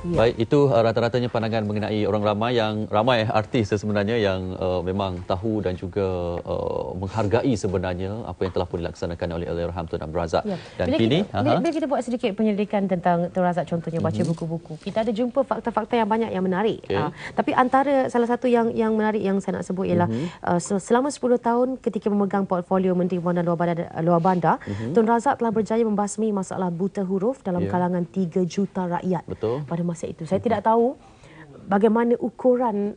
Ya. Baik, itu rata-ratanya pandangan mengenai orang ramai artis sebenarnya yang memang tahu dan juga menghargai sebenarnya apa yang telah pun dilaksanakan oleh Allahyarham Tun Abdul Razak. Ya. Dan kini bila kita buat sedikit penyelidikan tentang Tun Razak, contohnya baca buku-buku, kita ada jumpa fakta-fakta yang banyak yang menarik. Tapi antara salah satu yang menarik yang saya nak sebut ialah selama 10 tahun ketika memegang portfolio Menteri Pembangunan Luar Bandar, Tun Razak telah berjaya membasmi masalah buta huruf dalam kalangan 3 juta rakyat. Betul. Pada masa itu saya tidak tahu bagaimana ukuran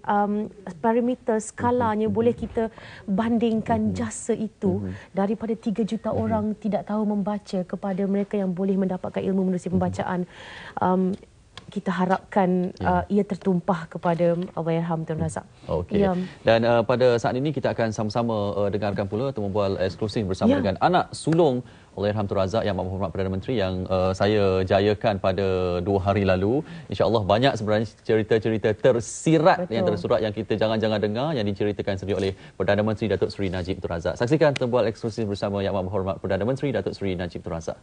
parameter skalanya boleh kita bandingkan jasa itu daripada 3 juta orang tidak tahu membaca kepada mereka yang boleh mendapatkan ilmu menerusi pembacaan. Kita harapkan ia tertumpah kepada Allahyarham Tun Razak. Okey. Dan pada saat ini kita akan sama-sama dengarkan pula temu eksklusif bersama dengan anak sulung Allahyarham Tun Razak yang Berhormat Perdana Menteri yang saya jayakan pada 2 hari lalu. InsyaAllah banyak sebenarnya cerita-cerita tersirat yang tersurat yang kita jangan-jangan dengar yang diceritakan sendiri oleh Perdana Menteri Datuk Seri Najib Tun Razak. Saksikan tembual eksklusif bersama Yang Berhormat Perdana Menteri Datuk Seri Najib Tun Razak.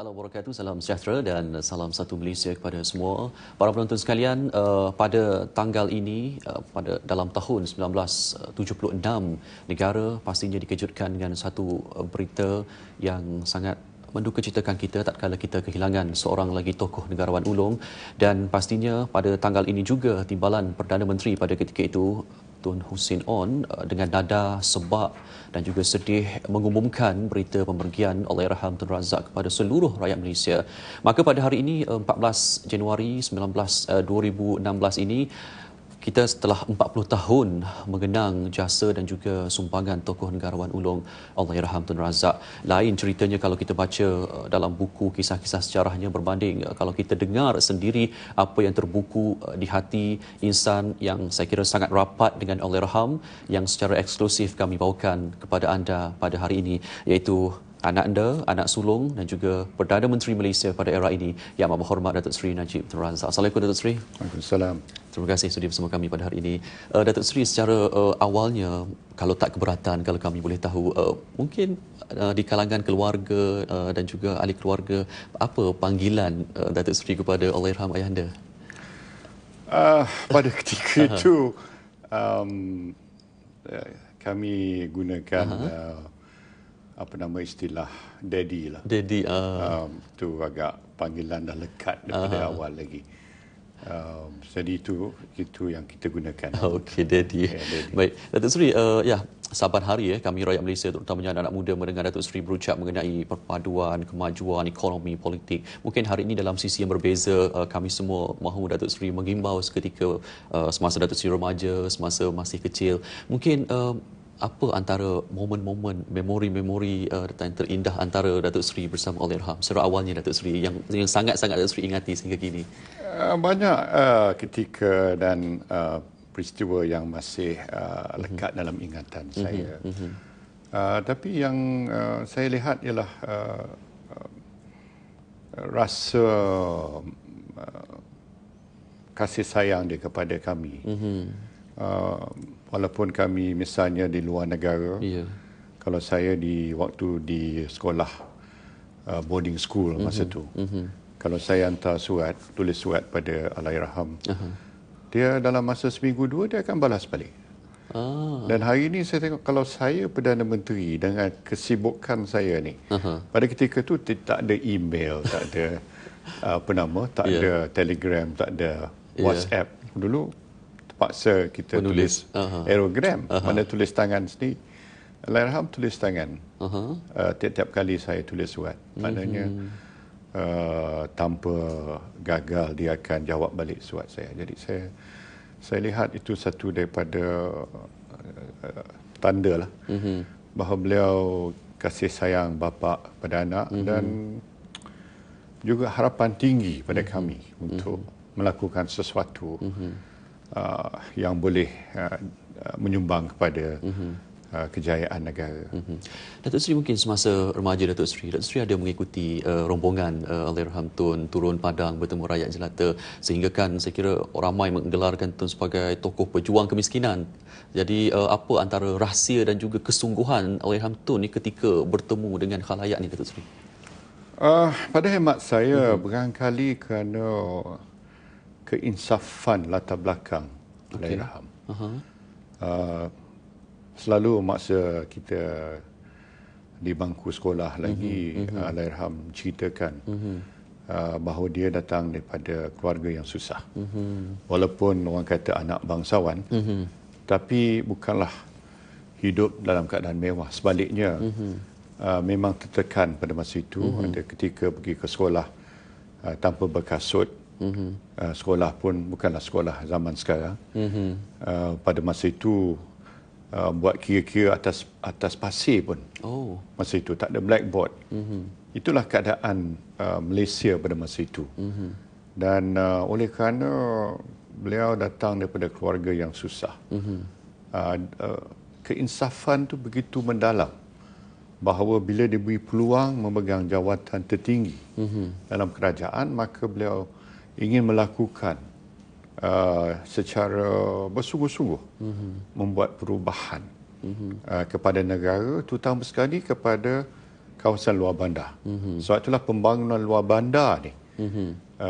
Wabarakatuh. Salam sejahtera dan salam satu Malaysia kepada semua para penonton sekalian. Pada tanggal ini, pada dalam tahun 1976, negara pastinya dikejutkan dengan satu berita yang sangat mendukacitakan kita tatkala kita kehilangan seorang lagi tokoh negarawan ulung, dan pastinya pada tanggal ini juga timbalan Perdana Menteri pada ketika itu Tun Hussein Onn dengan nada sebab dan juga sedih mengumumkan berita pemergian Allahyarham Tun Razak kepada seluruh rakyat Malaysia. Maka pada hari ini 14 Januari 2016 ini kita setelah 40 tahun mengenang jasa dan juga sumbangan tokoh negarawan ulung Allahyarham Tun Razak. Lain ceritanya kalau kita baca dalam buku kisah-kisah sejarahnya berbanding kalau kita dengar sendiri apa yang terbuku di hati insan yang saya kira sangat rapat dengan Allahyarham, yang secara eksklusif kami bawakan kepada anda pada hari ini, iaitu anak anda, anak sulung dan juga Perdana Menteri Malaysia pada era ini, Yang Berhormat Datuk Seri Najib Tun Razak. Assalamualaikum Datuk Seri. Waalaikumsalam. Terima kasih sudi bersama kami pada hari ini. Datuk Seri, secara awalnya, kalau tak keberatan, kalau kami boleh tahu, mungkin di kalangan keluarga dan juga ahli keluarga, apa panggilan Datuk Seri kepada Allahyarham ayahanda? Pada ketika itu, kami gunakan apa nama istilah daddy lah. Daddy. Itu agak panggilan dah lekat daripada awal lagi. Jadi itu yang kita gunakan. Okey, daddy. Daddy. Baik, Datuk Seri, saban hari kami rakyat Malaysia terutamanya anak-anak muda mendengar Datuk Seri berucap mengenai perpaduan, kemajuan, ekonomi, politik. Mungkin hari ini dalam sisi yang berbeza, kami semua mahu Datuk Seri mengimbau seketika semasa Datuk Seri remaja, semasa masih kecil. Mungkin apa antara momen-momen, memori-memori yang terindah antara Datuk Seri bersama Allahyarham secara awalnya Datuk Seri yang sangat-sangat Datuk Seri ingati sehingga kini? Banyak ketika dan peristiwa yang masih lekat dalam ingatan saya. Tapi yang saya lihat ialah rasa kasih sayang dia kepada kami. Walaupun kami misalnya di luar negara, kalau saya waktu di sekolah boarding school masa tu, kalau saya hantar tulis surat pada Allahyarham, dia dalam masa seminggu 2 dia akan balas balik. Dan hari ini saya tengok kalau saya Perdana Menteri dengan kesibukan saya ni, pada ketika tu tak ada email, tak ada tak ada telegram, tak ada WhatsApp. Dulu terpaksa kita tulis aerogram, mana tulis tangan sendiri. Allahyarham tulis tangan. Tiap-tiap kali saya tulis surat. Maknanya tanpa gagal dia akan jawab balik surat saya. Jadi saya lihat itu satu daripada tanda lah bahawa beliau kasih sayang bapa pada anak dan juga harapan tinggi pada kami untuk melakukan sesuatu yang boleh menyumbang kepada kejayaan negara. Datuk Seri, mungkin semasa remaja Datuk Seri ada mengikuti rombongan Allahyarham Tun turun padang bertemu rakyat jelata, sehingga kan saya kira ramai menggelarkan Tun sebagai tokoh pejuang kemiskinan. Jadi apa antara rahsia dan juga kesungguhan Allahyarham Tun ni ketika bertemu dengan khalayak ni, Datuk Seri? Pada hemat saya, barangkali kerana keinsafan latar belakang Allahyarham. Selalu masa kita di bangku sekolah lagi, Allahyarham ceritakan bahawa dia datang daripada keluarga yang susah. Walaupun orang kata anak bangsawan, tapi bukanlah hidup dalam keadaan mewah. Sebaliknya, memang tertekan pada masa itu. Ada ketika pergi ke sekolah tanpa berkasut. Sekolah pun bukanlah sekolah zaman sekarang. Pada masa itu buat kira-kira atas pasir pun. Masa itu tak ada blackboard. Itulah keadaan Malaysia pada masa itu. Dan oleh kerana beliau datang daripada keluarga yang susah, keinsafan itu begitu mendalam bahawa bila diberi peluang memegang jawatan tertinggi dalam kerajaan, maka beliau ingin melakukan secara bersungguh-sungguh membuat perubahan kepada negara, terutama sekali kepada kawasan luar bandar. Sebab itulah pembangunan luar bandar ni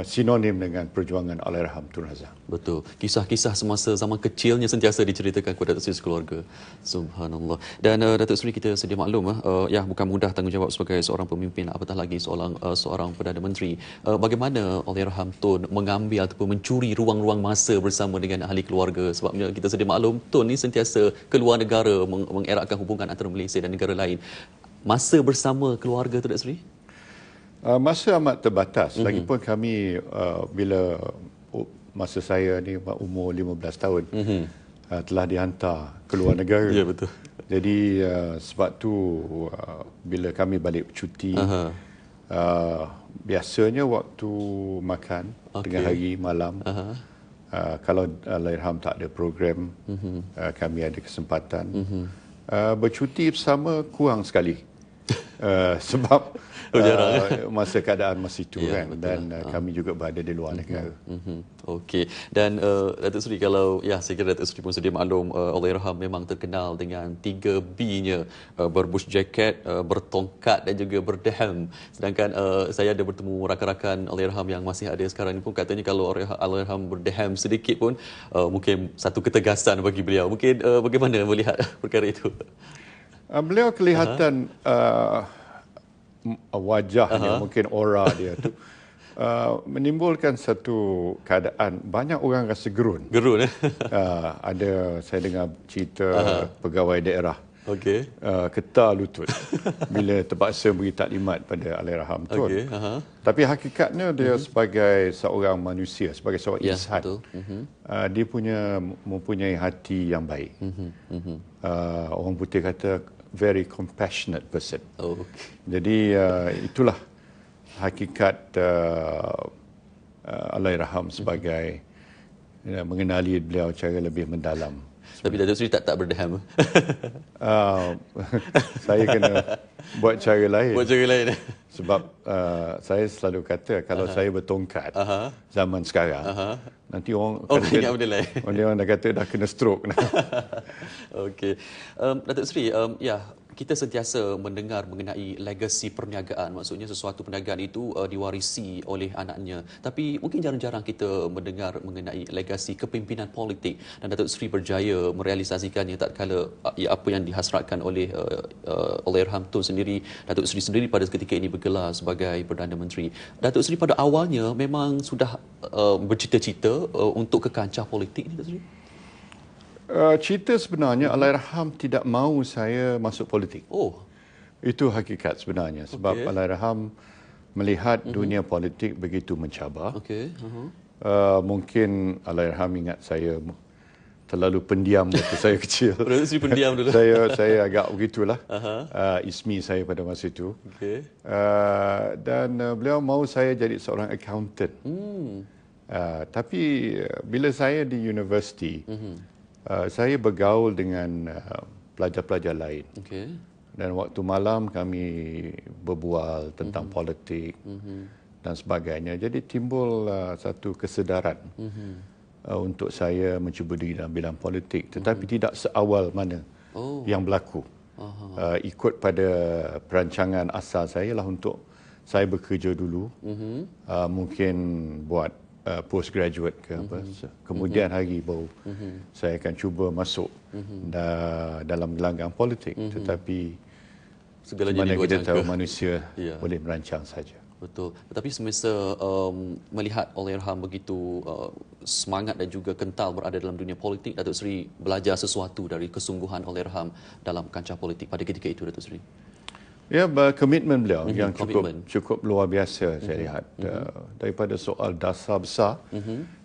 sinonim dengan perjuangan Allahyarham Tun Razak. Betul. Kisah-kisah semasa zaman kecilnya sentiasa diceritakan kepada Datuk Seri sekeluarga. Subhanallah. Dan Datuk Seri, kita sedia maklum, bukan mudah tanggungjawab sebagai seorang pemimpin, apatah lagi seorang Perdana Menteri. Bagaimana Allahyarham Tun mengambil ataupun mencuri ruang-ruang masa bersama dengan ahli keluarga? Sebabnya kita sedia maklum, Tun ni sentiasa keluar negara mengeratkan hubungan antara Malaysia dan negara lain. Masa bersama keluarga tu, Datuk Seri? Masa amat terbatas. Lagipun kami bila masa saya ni umur 15 tahun telah dihantar ke luar negara. Ya, betul. Jadi sebab tu bila kami balik cuti, biasanya waktu makan tengah hari, malam, kalau Allahyarham tak ada program, kami ada kesempatan bercuti bersama kurang sekali. Sebab masa keadaan masa itu, kan, dan kami juga berada di luar negara. Okey. Dan Datuk Seri, kalau saya kira Datuk Seri pun sedia maklum, Allahyarham memang terkenal dengan 3B-nya, berbush jacket, bertongkat dan juga berdeham. Sedangkan saya ada bertemu rakan-rakan Allahyarham yang masih ada sekarang ni pun katanya kalau Allahyarham berdeham sedikit pun mungkin satu ketegasan bagi beliau. Mungkin bagaimana melihat perkara itu? Beliau kelihatan wajahnya, mungkin aura dia tu menimbulkan satu keadaan banyak orang rasa gerun. Ada, saya dengar cerita pegawai daerah ketar lutut bila terpaksa beri taklimat pada Allahyarham Tun. Tapi hakikatnya dia sebagai seorang manusia, sebagai seorang insan, dia mempunyai hati yang baik. Orang putih kata very compassionate person. Jadi itulah hakikat Allahyarham sebagai mengenali beliau secara lebih mendalam. Tapi Datuk Seri tak berdeham. Saya kena buat cara lain. Sebab saya selalu kata kalau saya bertongkat zaman sekarang, nanti orang dah kata dah kena stroke. Okey. Datuk Seri, kita sentiasa mendengar mengenai legasi perniagaan. Maksudnya sesuatu perniagaan itu diwarisi oleh anaknya. Tapi mungkin jarang-jarang kita mendengar mengenai legasi kepimpinan politik. Dan Datuk Seri berjaya merealisasikannya tatkala apa yang dihasratkan oleh Allahyarham Tun sendiri. Datuk Seri sendiri pada ketika ini bergelar sebagai Perdana Menteri. Datuk Seri pada awalnya memang sudah bercita-cita untuk ke kancah politik ni, Datuk Seri? Cerita sebenarnya Allahyarham tidak mahu saya masuk politik. Itu hakikat sebenarnya. Sebab Allahyarham melihat dunia politik begitu mencabar. Mungkin Allahyarham ingat saya terlalu pendiam waktu saya kecil. Pendiam dulu. Saya agak begitulah. Ismi saya pada masa itu. Dan beliau mahu saya jadi seorang accountant. Tapi bila saya di universiti, saya bergaul dengan pelajar-pelajar lain. Okey. Dan waktu malam kami berbual tentang politik dan sebagainya. Jadi timbul satu kesedaran untuk saya mencuba diri dalam bidang politik, tetapi tidak seawal mana yang berlaku. Ikut pada perancangan asal saya lah untuk saya bekerja dulu, mungkin buat postgraduate ke apa. Kemudian hari baru saya akan cuba masuk dalam gelanggang politik. Tetapi Segalanya mana kita tahu manusia boleh merancang saja. Betul. Tetapi semasa melihat Allahyarham begitu semangat dan juga kental berada dalam dunia politik, Datuk Seri belajar sesuatu dari kesungguhan Allahyarham dalam kancah politik pada ketika itu, Datuk Seri. Ya, komitmen beliau yang cukup luar biasa saya lihat. Daripada soal dasar besar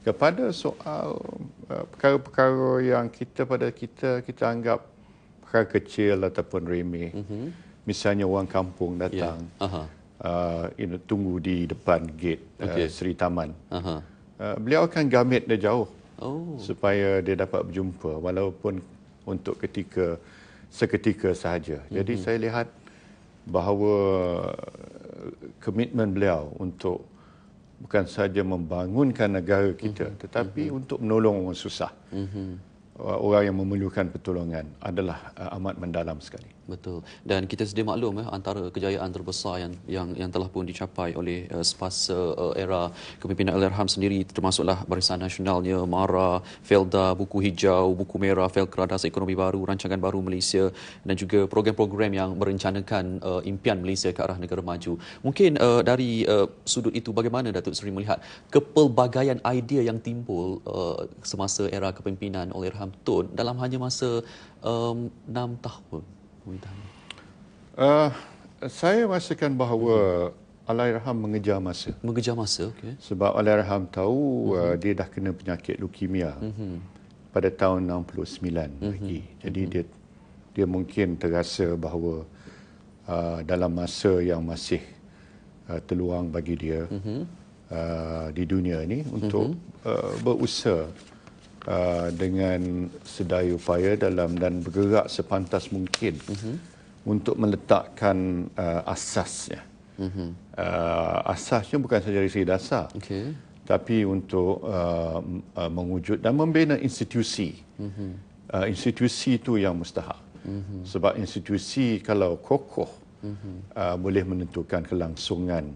kepada soal perkara-perkara yang kita anggap perkara kecil ataupun remeh. Misalnya orang kampung datang, tunggu di depan gate Seri Taman. Beliau akan gamit dia jauh supaya dia dapat berjumpa, walaupun untuk seketika sahaja. Jadi saya lihat bahawa komitmen beliau untuk bukan sahaja membangunkan negara kita, tetapi untuk menolong orang susah, orang yang memerlukan pertolongan adalah amat mendalam sekali. Betul. Dan kita sedia maklum antara kejayaan terbesar yang telah pun dicapai oleh semasa era kepimpinan Allahyarham sendiri, termasuklah Barisan Nasionalnya, MARA, Felda, Buku Hijau, Buku Merah, Felkra, Dasar Ekonomi Baru, Rancangan Baru Malaysia, dan juga program-program yang merencanakan impian Malaysia ke arah negara maju. Mungkin dari sudut itu, bagaimana Datuk Seri melihat kepelbagaian idea yang timbul semasa era kepimpinan Allahyarham Tun dalam hanya masa 6 tahun? Saya rasakan bahawa Allahyarham mengejar masa. Mengejar masa, okey. Sebab Allahyarham tahu dia dah kena penyakit leukemia pada tahun 69 lagi. Jadi dia mungkin terasa bahawa dalam masa yang masih terluang bagi dia di dunia ini untuk berusaha dengan sedaya upaya dan bergerak sepantas mungkin untuk meletakkan asasnya. Asasnya bukan saja dari segi dasar, tapi untuk mewujud dan membina institusi. Institusi itu yang mustahak. Sebab institusi kalau kokoh boleh menentukan kelangsungan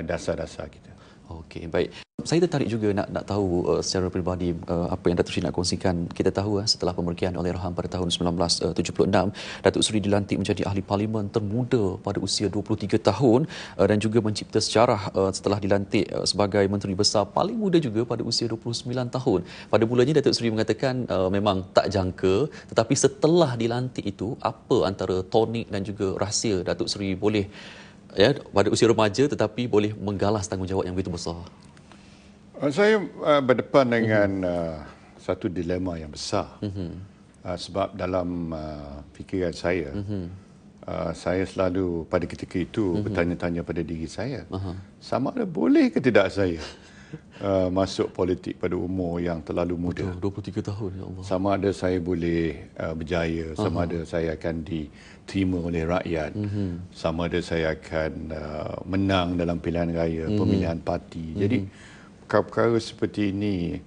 dasar-dasar kita. Okey, baik. Saya tertarik juga nak tahu secara peribadi apa yang Datuk Seri nak kongsikan. Kita tahu setelah pemeriksaan Allahyarham pada tahun 1976, Datuk Seri dilantik menjadi ahli parlimen termuda pada usia 23 tahun dan juga mencipta sejarah setelah dilantik sebagai menteri besar paling muda juga pada usia 29 tahun. Pada mulanya Datuk Seri mengatakan memang tak jangka, tetapi setelah dilantik itu, apa antara tonik dan juga rahsia Datuk Seri boleh pada usia remaja tetapi boleh menggalas tanggungjawab yang begitu besar? Saya berdepan dengan satu dilema yang besar. Sebab dalam fikiran saya, saya selalu pada ketika itu bertanya-tanya pada diri saya, sama ada boleh ke tidak saya masuk politik pada umur yang terlalu muda. Betul, 23 tahun, ya Allah. Sama ada saya boleh berjaya, sama ada saya akan diterima oleh rakyat, sama ada saya akan menang dalam pilihan raya, pemilihan parti. Jadi perkara-perkara seperti ini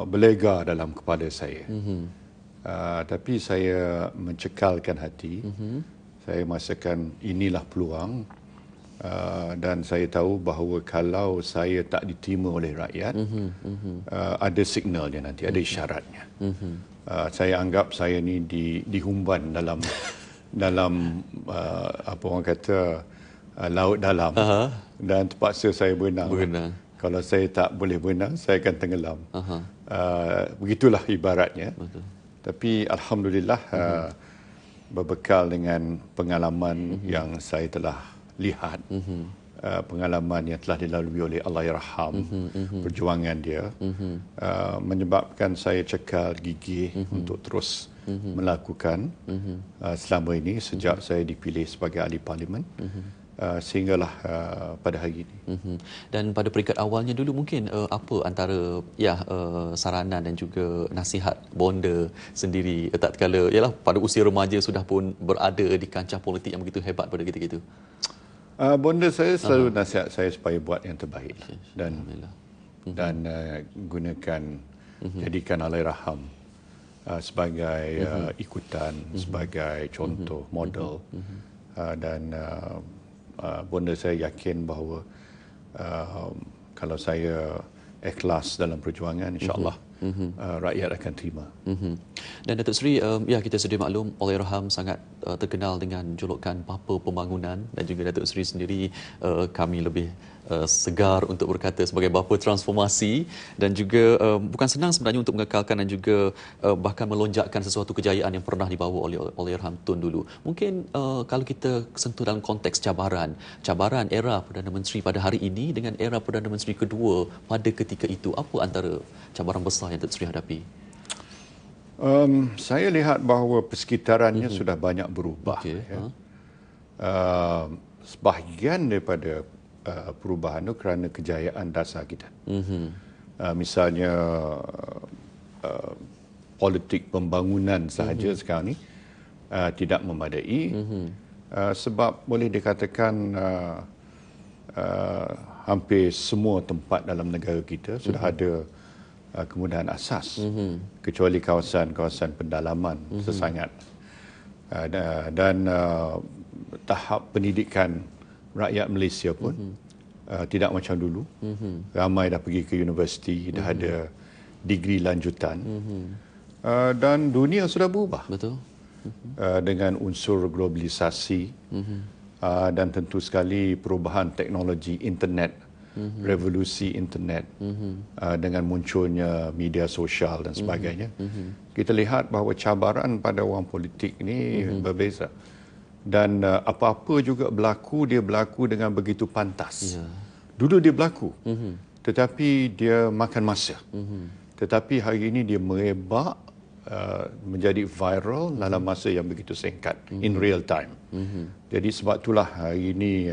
berlega dalam kepala saya. Tapi saya mencekalkan hati. Saya merasakan inilah peluang. Dan saya tahu bahawa kalau saya tak diterima oleh rakyat, ada signalnya nanti, ada isyaratnya. Saya anggap saya ni dihumban dalam apa orang kata laut dalam, dan terpaksa saya berenang. Kalau saya tak boleh berenang, saya akan tenggelam. Begitulah ibaratnya. Betul. Tapi alhamdulillah berbekal dengan pengalaman yang saya telah lihat, pengalaman yang telah dilalui oleh Allahyarham, perjuangan dia menyebabkan saya cekal gigih untuk terus melakukan selama ini sejak saya dipilih sebagai ahli parlimen. sehinggalah pada hari ini. Dan pada peringkat awalnya dulu mungkin apa antara saranan dan juga nasihat bonda sendiri tatkala ialah pada usia remaja sudah pun berada di kancah politik yang begitu hebat pada ketika itu? Bonda saya selalu nasihat saya supaya buat yang terbaik dan gunakan jadikan Allahyarham sebagai ikutan, sebagai contoh model dan bonda saya yakin bahawa kalau saya ikhlas dalam perjuangan, insya-Allah rakyat akan terima. Dan Datuk Seri, kita sedia maklum Allahyarham sangat terkenal dengan julukan Bapa Pembangunan, dan juga Datuk Seri sendiri kami lebih segar untuk berkata sebagai bapa transformasi, dan juga bukan senang sebenarnya untuk mengekalkan dan juga bahkan melonjakkan sesuatu kejayaan yang pernah dibawa oleh Allahyarham Tun dulu. Mungkin kalau kita sentuh dalam konteks cabaran era Perdana Menteri pada hari ini dengan era Perdana Menteri kedua pada ketika itu, apa antara cabaran besar yang Datuk Seri hadapi? Saya lihat bahawa persekitarannya sudah banyak berubah. Sebahagian daripada perubahan itu kerana kejayaan dasar kita. Misalnya politik pembangunan sahaja sekarang ni tidak memadai, sebab boleh dikatakan hampir semua tempat dalam negara kita sudah ada kemudahan asas, kecuali kawasan-kawasan pendalaman sesangat. Dan tahap pendidikan rakyat Malaysia pun tidak macam dulu. Ramai dah pergi ke universiti, dah ada degree lanjutan. Dan dunia sudah berubah. Betul. Dengan unsur globalisasi dan tentu sekali perubahan teknologi internet, revolusi internet, dengan munculnya media sosial dan sebagainya. Kita lihat bahawa cabaran pada orang politik ini berbeza. Dan apa-apa juga berlaku, dia berlaku dengan begitu pantas. Dulu dia berlaku, tetapi dia makan masa. Tetapi hari ini dia merebak menjadi viral dalam masa yang begitu singkat, in real time. Jadi sebab itulah hari ini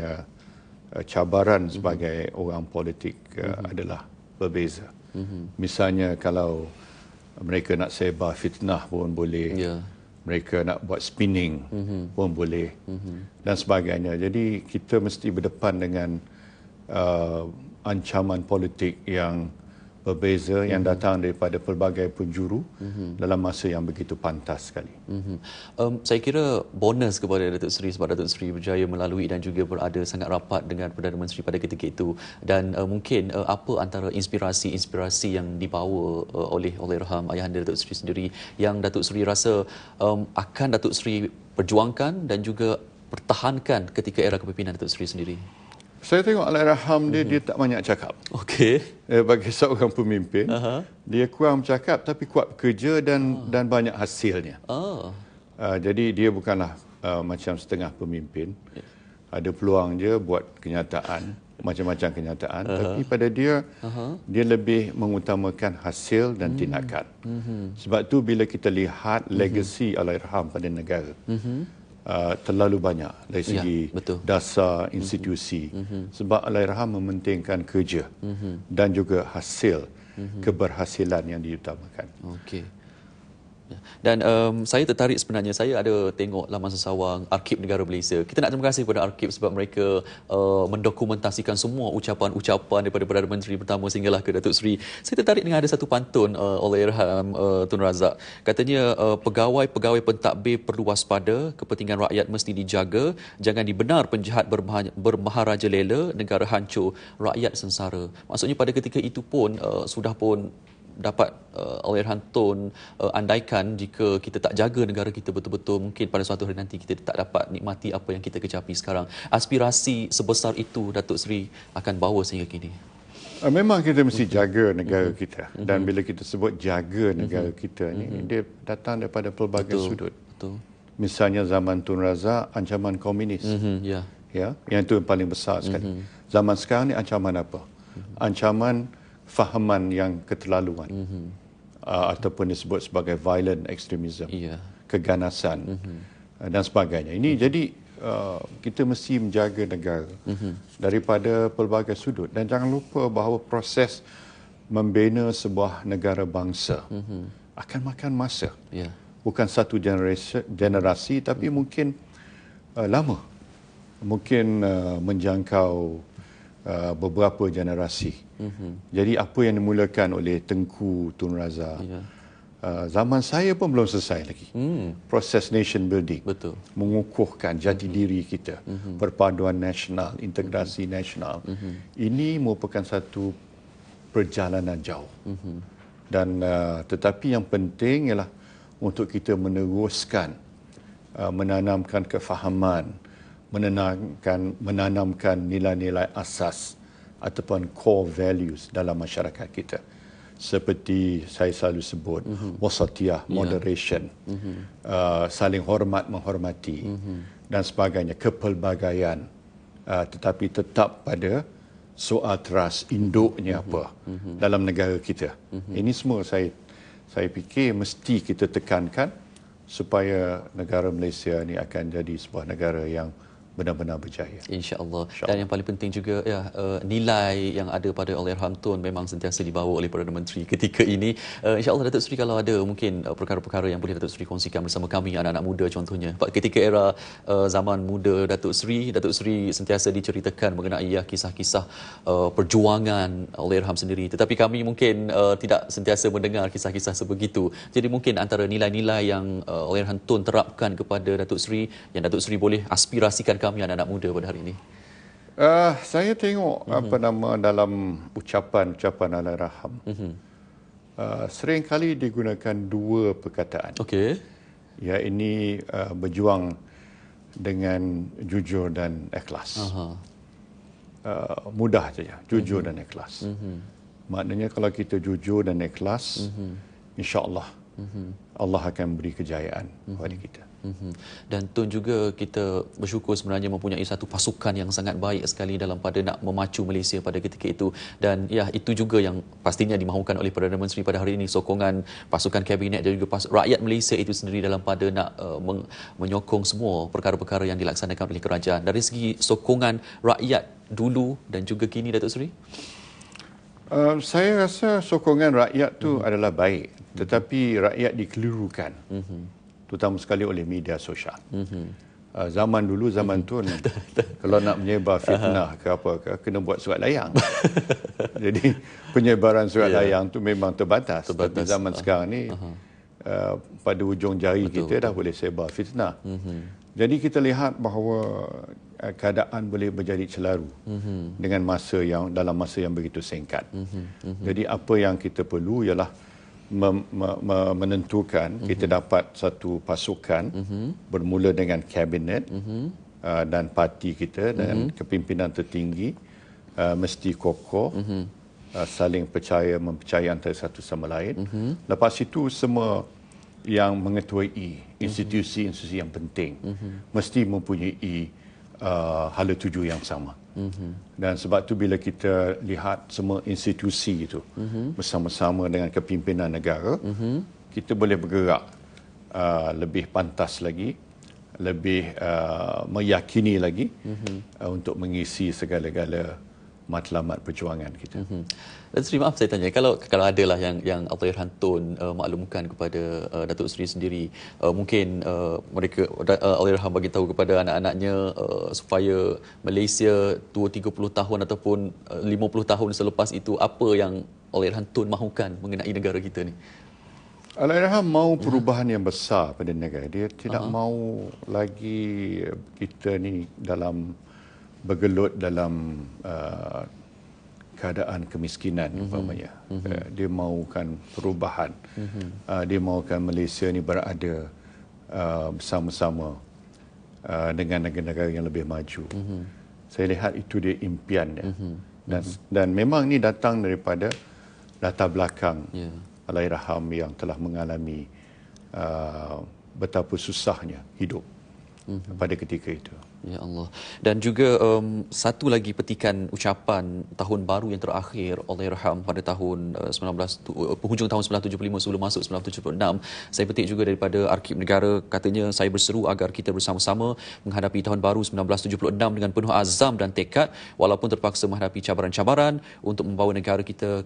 cabaran sebagai orang politik adalah berbeza. Misalnya kalau mereka nak sebar fitnah pun boleh. Mereka nak buat spinning pun boleh dan sebagainya. Jadi kita mesti berdepan dengan ancaman politik yang berbeza yang datang daripada pelbagai penjuru dalam masa yang begitu pantas sekali. Saya kira bonus kepada Datuk Seri sebab Datuk Seri berjaya melalui dan juga berada sangat rapat dengan Perdana Menteri pada ketika itu, dan mungkin apa antara inspirasi yang dibawa oleh Allahyarham ayahanda Datuk Seri sendiri yang Datuk Seri rasa akan Datuk Seri perjuangkan dan juga pertahankan ketika era kepimpinan Datuk Seri sendiri? Saya tengok Allahyarham dia tak banyak cakap. Okey. Bagi seorang pemimpin, dia kurang bercakap tapi kuat bekerja dan banyak hasilnya. Jadi dia bukanlah macam setengah pemimpin. Ada peluang je buat kenyataan, macam-macam kenyataan, tapi pada dia dia lebih mengutamakan hasil dan tindakan. Sebab tu bila kita lihat legasi Allahyarham pada negara, terlalu banyak dari segi dasar institusi. Sebab Allahyarham mementingkan kerja dan juga hasil, keberhasilan yang diutamakan. Okey. Dan saya tertarik sebenarnya, saya ada tengok laman sesawang Arkib Negara Malaysia. Kita nak terima kasih kepada Arkib sebab mereka mendokumentasikan semua ucapan-ucapan daripada Perdana Menteri pertama sehinggalah ke Datuk Seri. Saya tertarik dengan ada satu pantun Allahyarham Tun Razak. Katanya pegawai-pegawai pentadbir perlu waspada, kepentingan rakyat mesti dijaga, jangan dibenar penjahat bermaharaja lela, negara hancur, rakyat sengsara. Maksudnya pada ketika itu pun sudah pun dapat Allahyarham Tun andaikan jika kita tak jaga negara kita betul-betul, mungkin pada suatu hari nanti kita tak dapat nikmati apa yang kita kecapi sekarang. Aspirasi sebesar itu Datuk Seri akan bawa sehingga kini. Memang kita mesti jaga negara kita, dan bila kita sebut jaga negara kita ni, dia datang daripada pelbagai sudut. Misalnya zaman Tun Razak, ancaman komunis. Ya, yang itu yang paling besar sekali. Zaman sekarang ni ancaman apa? Ancaman fahaman yang keterlaluan, ataupun disebut sebagai violent extremism, keganasan dan sebagainya. Ini jadi kita mesti menjaga negara daripada pelbagai sudut. Dan jangan lupa bahawa proses membina sebuah negara bangsa akan makan masa. Bukan satu generasi tapi mungkin lama. Mungkin menjangkau beberapa generasi. Jadi apa yang dimulakan oleh Tengku Tun Razak, zaman saya pun belum selesai lagi. Proses nation building. Betul. Mengukuhkan jati diri kita. Perpaduan nasional, integrasi nasional. Ini merupakan satu perjalanan jauh. Dan tetapi yang penting ialah untuk kita meneruskan, menanamkan kefahaman, menanamkan nilai-nilai asas ataupun core values dalam masyarakat kita. Seperti saya selalu sebut, wasatiyah, moderation, saling hormat, menghormati, dan sebagainya, kepelbagaian, tetapi tetap pada soal trust, induknya apa dalam negara kita. Ini semua saya fikir mesti kita tekankan supaya negara Malaysia ini akan jadi sebuah negara yang benar-benar berjaya. InsyaAllah. Dan yang paling penting juga nilai yang ada pada Allahyarham Tun memang sentiasa dibawa oleh Perdana Menteri ketika ini. InsyaAllah Datuk Seri, kalau ada mungkin perkara-perkara yang boleh Datuk Seri kongsikan bersama kami, anak-anak muda contohnya. Ketika era zaman muda Datuk Seri sentiasa diceritakan mengenai kisah-kisah perjuangan Allahyarham sendiri. Tetapi kami mungkin tidak sentiasa mendengar kisah-kisah sebegitu. Jadi mungkin antara nilai-nilai yang Allahyarham Tun terapkan kepada Datuk Seri, yang Datuk Seri boleh aspirasikan kami anak-anak muda pada hari ini. Saya tengok dalam ucapan Allahyarham, sering kali digunakan dua perkataan. Okey. Ya, ini berjuang dengan jujur dan ikhlas. Mudah saja, jujur dan ikhlas. Maknanya kalau kita jujur dan ikhlas, insya-Allah Allah akan beri kejayaan kepada kita. Dan Tun juga kita bersyukur sebenarnya mempunyai satu pasukan yang sangat baik sekali dalam pada nak memacu Malaysia pada ketika itu. Dan ya, itu juga yang pastinya dimahukan oleh Perdana Menteri pada hari ini, sokongan pasukan kabinet dan juga rakyat Malaysia itu sendiri dalam pada nak menyokong semua perkara-perkara yang dilaksanakan oleh kerajaan. Dari segi sokongan rakyat dulu dan juga kini, Datuk Seri? Saya rasa sokongan rakyat tu adalah baik, tetapi rakyat dikelirukan. Terutama sekali oleh media sosial. Zaman dulu, zaman tu kalau nak menyebar fitnah ke apa ke, kena buat surat layang. Jadi penyebaran surat layang tu memang terbatas. Tapi zaman sekarang ni pada ujung jari kita dah boleh sebar fitnah. Jadi kita lihat bahawa keadaan boleh menjadi celaru dengan dalam masa yang begitu singkat. Jadi apa yang kita perlu ialah menentukan kita dapat satu pasukan bermula dengan kabinet dan parti kita dan kepimpinan tertinggi mesti kokoh, saling mempercayai antara satu sama lain. Lepas itu semua yang mengetuai institusi-institusi yang penting mesti mempunyai hala tuju yang sama. Dan sebab tu bila kita lihat semua institusi itu bersama-sama dengan kepimpinan negara, kita boleh bergerak lebih pantas lagi, lebih meyakini lagi untuk mengisi segala-gala matlamat perjuangan kita. Datuk Seri, maaf saya tanya, kalau adalah yang Allahyarham Tun maklumkan kepada Datuk Seri sendiri, mungkin mereka Allahyarham bagi tahu kepada anak-anaknya supaya Malaysia 20-30 tahun ataupun 50 tahun selepas itu, apa yang Allahyarham Tun mahukan mengenai negara kita ni? Allahyarham mahu perubahan yang besar pada negara. Dia tidak mahu lagi kita ni bergelut dalam keadaan kemiskinan umpamanya. Dia mahukan perubahan. Dia mahukan Malaysia ni berada bersama-sama dengan negara-negara yang lebih maju. Saya lihat itu dia impiannya. Dan memang ni datang daripada latar belakang Allahyarham yang telah mengalami betapa susahnya hidup pada ketika itu. Ya Allah. Dan juga satu lagi petikan ucapan tahun baru yang terakhir Allahyarham pada tahun penghujung tahun 1975 sebelum masuk 1976. Saya petik juga daripada Arkib Negara, katanya saya berseru agar kita bersama-sama menghadapi tahun baru 1976 dengan penuh azam dan tekad walaupun terpaksa menghadapi cabaran-cabaran untuk membawa negara kita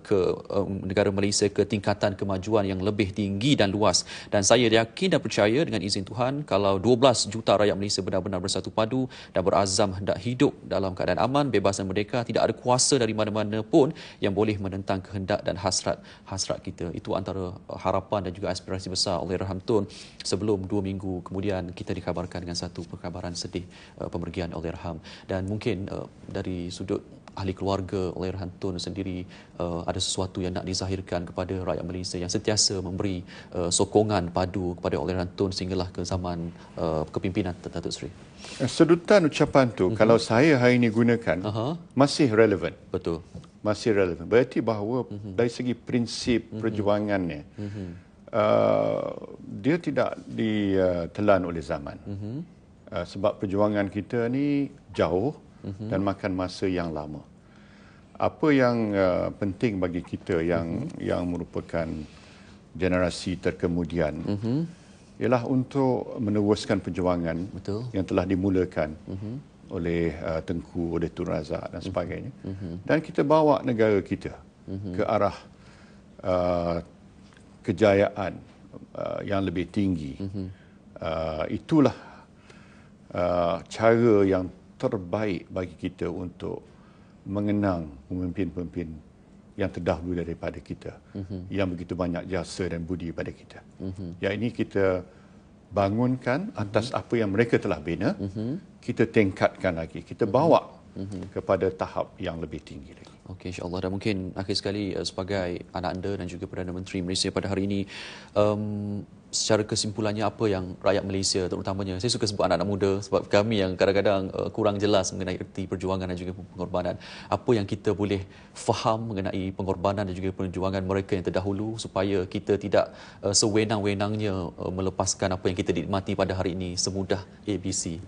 negara Malaysia ke tingkatan kemajuan yang lebih tinggi dan luas. Dan saya yakin dan percaya dengan izin Tuhan kalau 12 juta rakyat Malaysia benar-benar bersatu padu dan berazam hendak hidup dalam keadaan aman, bebas dan merdeka, tidak ada kuasa dari mana-mana pun yang boleh menentang kehendak dan hasrat kita. Itu antara harapan dan juga aspirasi besar Allahyarham Tun sebelum 2 minggu kemudian kita dikabarkan dengan satu perkabaran sedih pemergian Allahyarham. Dan mungkin dari sudut ahli keluarga Allahyarham Tun sendiri ada sesuatu yang nak dizahirkan kepada rakyat Malaysia yang sentiasa memberi sokongan padu kepada Allahyarham Tun sehinggalah ke zaman kepimpinan Datuk Seri. Sedutan ucapan tu kalau saya hari ini gunakan masih relevan. Betul. Masih relevan. Berarti bahawa dari segi prinsip perjuangannya dia tidak ditelan oleh zaman. Sebab perjuangan kita ni jauh dan makan masa yang lama. Apa yang penting bagi kita yang merupakan generasi terkemudian ialah untuk meneruskan perjuangan yang telah dimulakan oleh Tengku, oleh Tun Razak dan sebagainya. Dan kita bawa negara kita ke arah kejayaan yang lebih tinggi. Itulah cara yang terbaik bagi kita untuk mengenang pemimpin-pemimpin yang terdahulu daripada kita, yang begitu banyak jasa dan budi pada kita. Yang ini kita bangunkan atas apa yang mereka telah bina, kita tingkatkan lagi, kita bawa kepada tahap yang lebih tinggi lagi. Okey, insya-Allah. Dan mungkin akhir sekali sebagai anak anda dan juga Perdana Menteri Malaysia pada hari ini, secara kesimpulannya apa yang rakyat Malaysia terutamanya, saya suka sebut anak-anak muda sebab kami yang kadang-kadang kurang jelas mengenai erti perjuangan dan juga pengorbanan, apa yang kita boleh faham mengenai pengorbanan dan juga perjuangan mereka yang terdahulu supaya kita tidak sewenang-wenangnya melepaskan apa yang kita nikmati pada hari ini semudah ABC.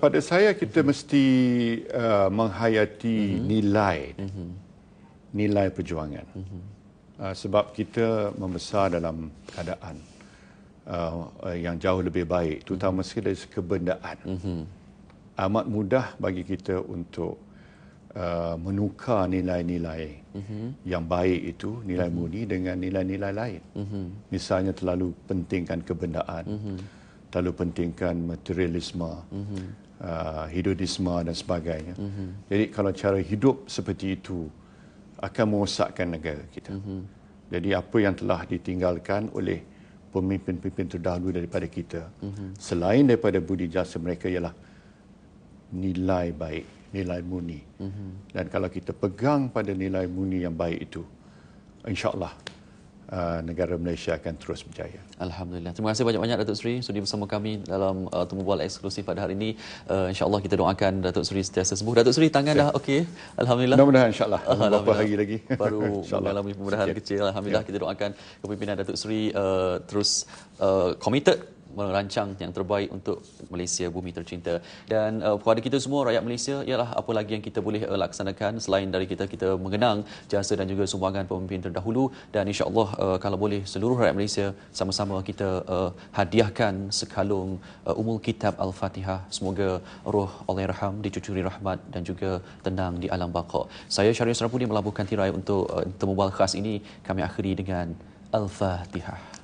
Pada saya kita mesti menghayati nilai perjuangan. Sebab kita membesar dalam keadaan yang jauh lebih baik, terutama sekali dari kebendaan. Amat mudah bagi kita untuk menukar nilai-nilai yang baik itu, nilai murni dengan nilai-nilai lain. Misalnya terlalu pentingkan kebendaan, terlalu pentingkan materialisme, hedonisme dan sebagainya. Jadi kalau cara hidup seperti itu akan merosakkan negara kita. Jadi apa yang telah ditinggalkan oleh pemimpin-pemimpin terdahulu daripada kita, selain daripada budi jasa mereka, ialah nilai baik, nilai murni. Dan kalau kita pegang pada nilai murni yang baik itu, insya-Allah negara Malaysia akan terus berjaya. Alhamdulillah. Terima kasih banyak-banyak Datuk Seri sudi bersama kami dalam temu bual eksklusif pada hari ini. InsyaAllah kita doakan Datuk Seri sentiasa sembuh. Datuk Seri, tangan dah okey? Alhamdulillah. Mudah-mudahan insya-Allah. Beberapa hari lagi. Baru mengalami pembedahan kecil. Alhamdulillah kita doakan kepimpinan Datuk Seri terus committed merancang yang terbaik untuk Malaysia bumi tercinta. Dan kepada kita semua rakyat Malaysia, ialah apa lagi yang kita boleh laksanakan selain dari kita mengenang jasa dan juga sumbangan pemimpin terdahulu. Dan insya-Allah kalau boleh seluruh rakyat Malaysia sama-sama kita hadiahkan sekalung Ummul Kitab Al-Fatihah. Semoga roh Allahyarham dicucuri rahmat dan juga tenang di alam baqa. Saya Syahrir Serapudi melabuhkan tirai untuk temu bual khas ini. Kami akhiri dengan Al-Fatihah.